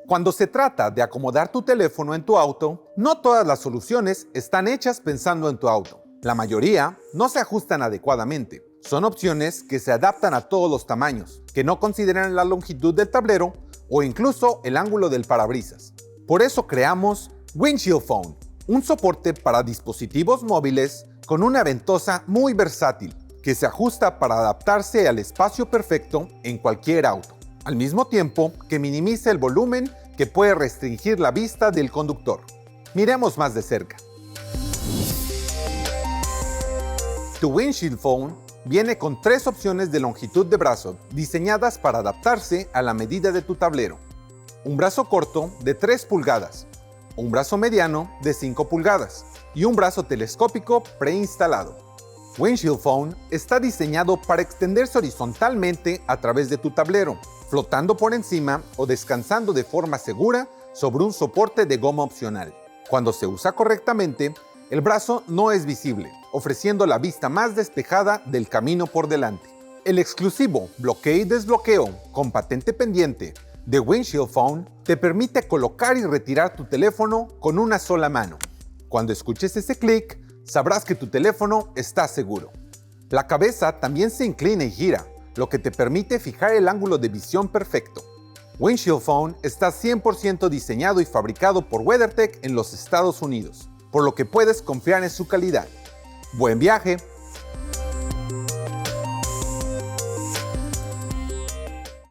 Cuando se trata de acomodar tu teléfono en tu auto, no todas las soluciones están hechas pensando en tu auto. La mayoría no se ajustan adecuadamente. Son opciones que se adaptan a todos los tamaños, que no consideran la longitud del tablero o incluso el ángulo del parabrisas. Por eso creamos Windshield Phone, un soporte para dispositivos móviles con una ventosa muy versátil, que se ajusta para adaptarse al espacio perfecto en cualquier auto, al mismo tiempo que minimiza el volumen que puede restringir la vista del conductor. Miremos más de cerca. Tu Windshield Phone viene con 3 opciones de longitud de brazo diseñadas para adaptarse a la medida de tu tablero. Un brazo corto de 3 pulgadas, un brazo mediano de 5 pulgadas y un brazo telescópico preinstalado. Windshield Phone está diseñado para extenderse horizontalmente a través de tu tablero, flotando por encima o descansando de forma segura sobre un soporte de goma opcional. Cuando se usa correctamente, el brazo no es visible, ofreciendo la vista más despejada del camino por delante. El exclusivo bloqueo y desbloqueo con patente pendiente de Windshield Phone te permite colocar y retirar tu teléfono con una sola mano. Cuando escuches ese clic, sabrás que tu teléfono está seguro. La cabeza también se inclina y gira, lo que te permite fijar el ángulo de visión perfecto. Windshield Phone está 100% diseñado y fabricado por WeatherTech en los Estados Unidos, por lo que puedes confiar en su calidad. ¡Buen viaje!